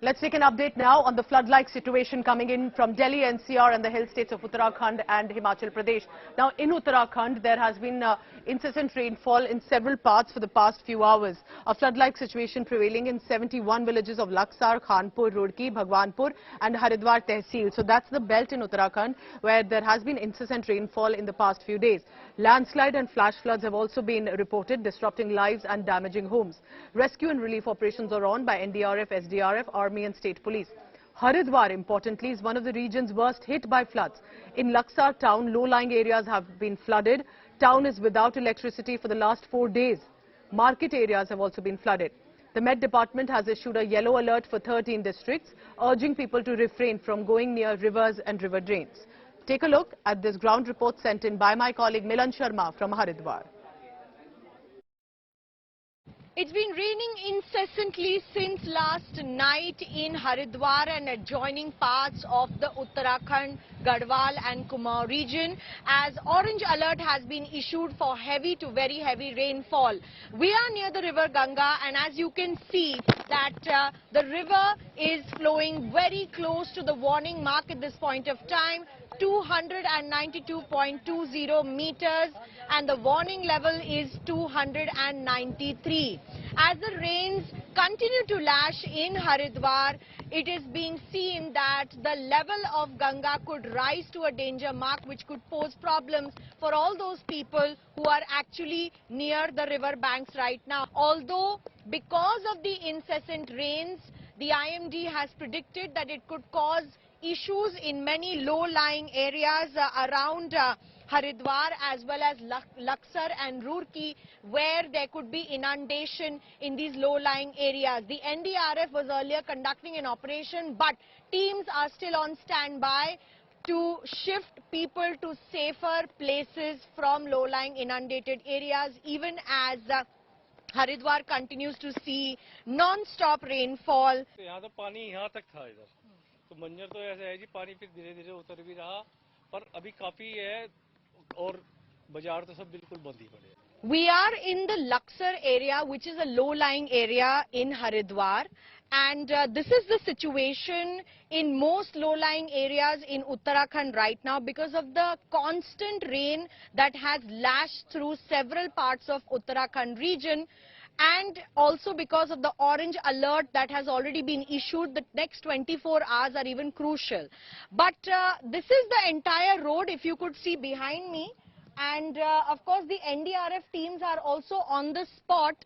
Let's take an update now on the flood-like situation coming in from Delhi NCR and the hill states of Uttarakhand and Himachal Pradesh. Now, in Uttarakhand, there has been incessant rainfall in several parts for the past few hours. A flood-like situation prevailing in 71 villages of Laksar, Khanpur, Rurki, Bhagwanpur and Haridwar Tehsil. So that's the belt in Uttarakhand where there has been incessant rainfall in the past few days. Landslide and flash floods have also been reported, disrupting lives and damaging homes. Rescue and relief operations are on by NDRF, SDRF, Army and State Police. Haridwar, importantly, is one of the regions worst hit by floods. In Laksar town, low-lying areas have been flooded. Town is without electricity for the last 4 days. Market areas have also been flooded. The Met Department has issued a yellow alert for 13 districts, urging people to refrain from going near rivers and river drains. Take a look at this ground report sent in by my colleague Milan Sharma from Haridwar. It's been raining incessantly since last night in Haridwar and adjoining parts of the Uttarakhand, Garhwal and Kumaon region, as orange alert has been issued for heavy to very heavy rainfall. We are near the river Ganga, and as you can see that the river is flowing very close to the warning mark at this point of time, 292.20 meters, and the warning level is 293. As the rains continue to lash in Haridwar, it is being seen that the level of Ganga could rise to a danger mark, which could pose problems for all those people who are actually near the river banks right now. Although because of the incessant rains, the IMD has predicted that it could cause issues in many low-lying areas around Haridwar as well as Laksar and Rurki, where there could be inundation in these low-lying areas. The NDRF was earlier conducting an operation, but teams are still on standby to shift people to safer places from low-lying inundated areas, even as Haridwar continues to see non-stop rainfall. यहाँ तो पानी यहाँ तक था इधर, तो मंजर तो ऐसे है जी, पानी फिर धीरे-धीरे उतर भी रहा, पर अभी काफी है और बाजार तो सब बिल्कुल बंद ही पड़े हैं. We are in the Laksar area, which is a low-lying area in Haridwar, and this is the situation in most low-lying areas in Uttarakhand right now because of the constant rain that has lashed through several parts of Uttarakhand region, and also because of the orange alert that has already been issued. The next 24 hours are even crucial. But this is the entire road, if you could see behind me. And of course, the NDRF teams are also on the spot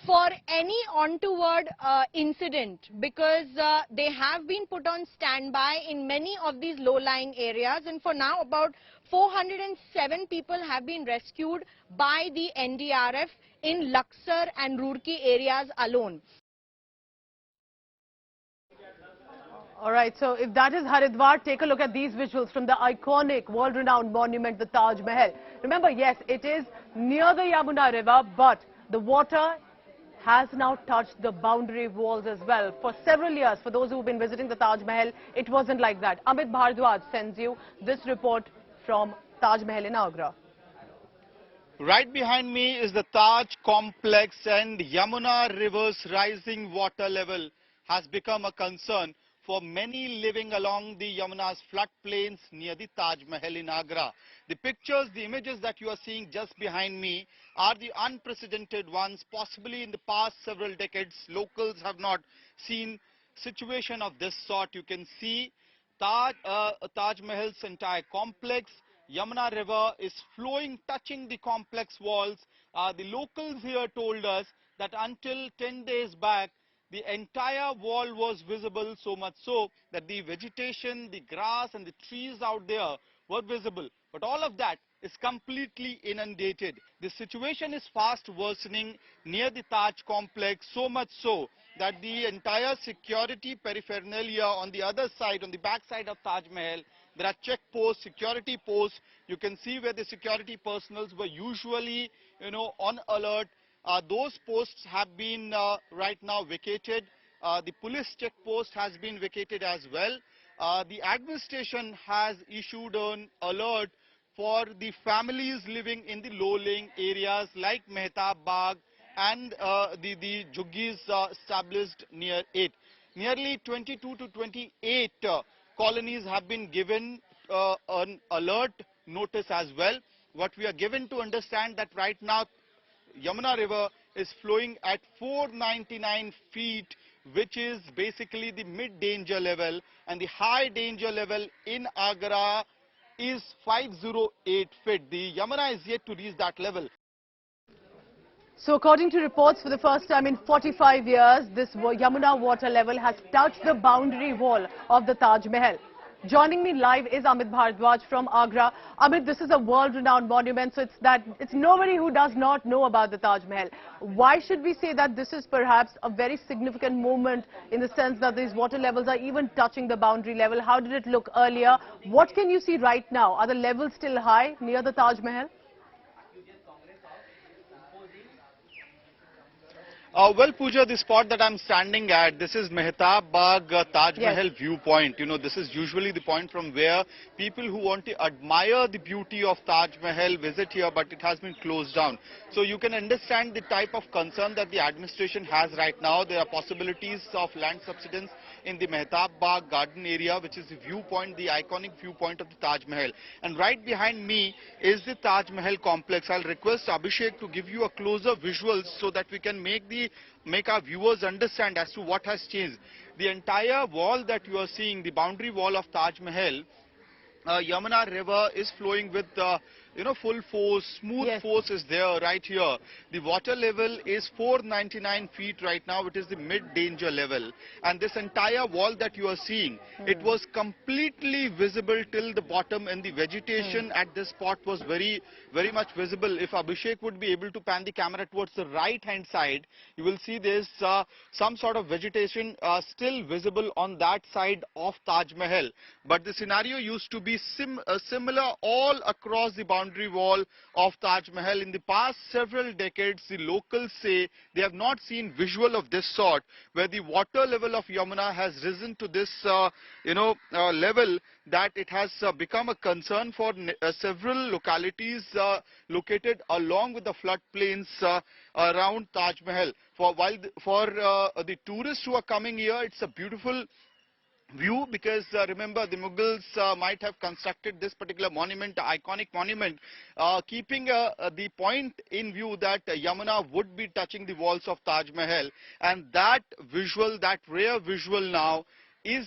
for any untoward incident, because they have been put on standby in many of these low-lying areas. And for now, about 407 people have been rescued by the NDRF in Laksar and Rurki areas alone. All right, so if that is Haridwar, take a look at these visuals from the iconic, world-renowned monument, the Taj Mahal. Remember, yes, it is near the Yamuna river, but the water has now touched the boundary walls as well. For several years, for those who have been visiting the Taj Mahal, it wasn't like that. Amit Bhardwaj sends you this report from Taj Mahal in Agra. Right behind me is the Taj complex, and Yamuna river's rising water level has become a concern for many living along the Yamuna's floodplains near the Taj Mahal in Agra. The pictures, the images that you are seeing just behind me are the unprecedented ones. Possibly in the past several decades, locals have not seen situation of this sort. You can see Taj Mahal's entire complex. Yamuna river is flowing, touching the complex walls. The locals here told us that until 10 days back, the entire wall was visible, so much so that the vegetation, the grass and the trees out there were visible. But all of that is completely inundated. The situation is fast worsening near the Taj complex, so much so that the entire security paraphernalia on the other side, on the back side of Taj Mahal, there are check posts, security posts. You can see where the security personnel were usually, on alert. Those posts have been right now vacated. The police check post has been vacated as well. The administration has issued an alert for the families living in the low-lying areas like Mehtab Bagh and the Juggies established near it. nearly 22 to 28 colonies have been given an alert notice as well. What we are given to understand that right now Yamuna River is flowing at 499 feet, which is basically the mid-danger level, and the high danger level in Agra is 508 feet. The Yamuna is yet to reach that level. So according to reports, for the first time in 45 years, this Yamuna water level has touched the boundary wall of the Taj Mahal. Joining me live is Amit Bharadwaj from Agra. Amit, this is a world-renowned monument, so it's nobody who does not know about the Taj Mahal. Why should we say that this is perhaps a very significant moment in the sense that these water levels are even touching the boundary level? How did it look earlier? What can you see right now? Are the levels still high near the Taj Mahal? Well, Pooja, the spot that I'm standing at, this is Mehtab Bagh Taj Mahal viewpoint. You know, this is usually the point from where people who want to admire the beauty of Taj Mahal visit here, but it has been closed down. So you can understand the type of concern that the administration has right now. There are possibilities of land subsidence in the Mehtab Bagh garden area, which is the viewpoint, the iconic viewpoint of the Taj Mahal. And right behind me is the Taj Mahal complex. I'll request Abhishek to give you a closer visuals so that we can make our viewers understand as to what has changed. The entire wall that you are seeing, the boundary wall of Taj Mahal, Yamuna River is flowing with full force, smooth force is there right here. The water level is 499 feet right now, which is the mid-danger level. And this entire wall that you are seeing, it was completely visible till the bottom, and the vegetation at this spot was very much visible. If Abhishek would be able to pan the camera towards the right-hand side, you will see there's some sort of vegetation still visible on that side of Taj Mahal. But the scenario used to be similar all across the boundary wall of Taj Mahal. In the past several decades, the locals say they have not seen visual of this sort, where the water level of Yamuna has risen to this level that it has become a concern for several localities located along with the floodplains around Taj Mahal. For the tourists who are coming here, it's a beautiful view, because remember, the Mughals might have constructed this particular monument, iconic monument, keeping the point in view that Yamuna would be touching the walls of Taj Mahal, and that visual, that rare visual now is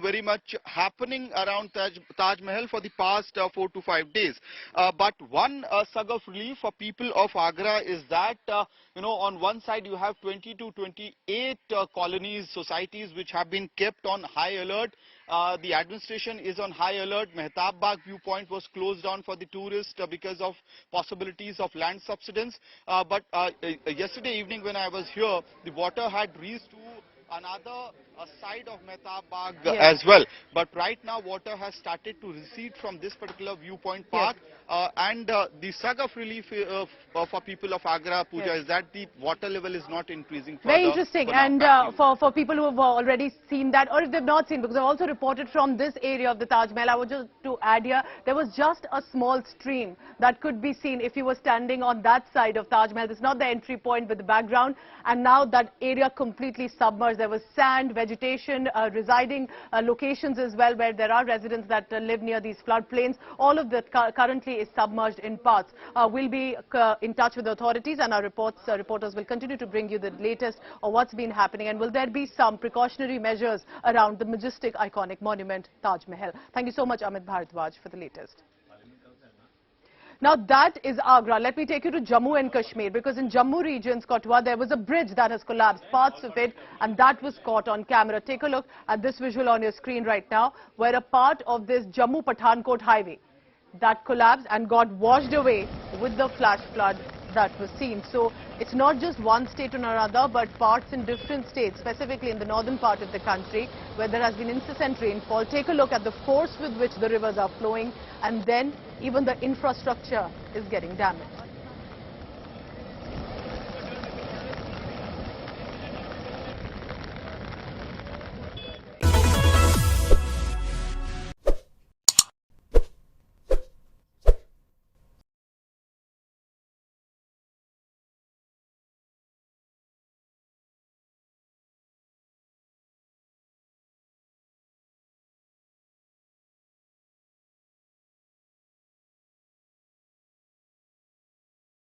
very much happening around Taj Mahal for the past 4 to 5 days. But one sug of relief for people of Agra is that on one side you have 20 to 28 colonies, societies which have been kept on high alert. The administration is on high alert. Mehtab Bagh viewpoint was closed down for the tourists because of possibilities of land subsidence. But yesterday evening when I was here, the water had reached to another side of Mehtab Bagh as well. But right now water has started to recede from this particular viewpoint park. And the sug of relief for people of Agra, Pooja, is that the water level is not increasing further. Very interesting. And for people who have already seen that, or if they've not seen, because I've also reported from this area of the Taj Mahal, I would just to add here, there was just a small stream that could be seen if you were standing on that side of Taj Mahal. This is not the entry point with the background. And now that area completely submerged. There was sand, vegetation, residing locations as well, where there are residents that live near these floodplains. All of that currently is submerged in parts. We'll be in touch with the authorities, and our reporters will continue to bring you the latest of what's been happening. And will there be some precautionary measures around the majestic, iconic monument Taj Mahal? Thank you so much, Amit Bharadwaj, for the latest. Now that is Agra. Let me take you to Jammu and Kashmir, because in Jammu region's Katwa there was a bridge that has collapsed, parts of it, and that was caught on camera. Take a look at this visual on your screen right now, where a part of this Jammu Pathankot highway that collapsed and got washed away with the flash flood that was seen. So it's not just one state or another, but parts in different states, specifically in the northern part of the country, where there has been incessant rainfall. Take a look at the force with which the rivers are flowing, and then even the infrastructure is getting damaged.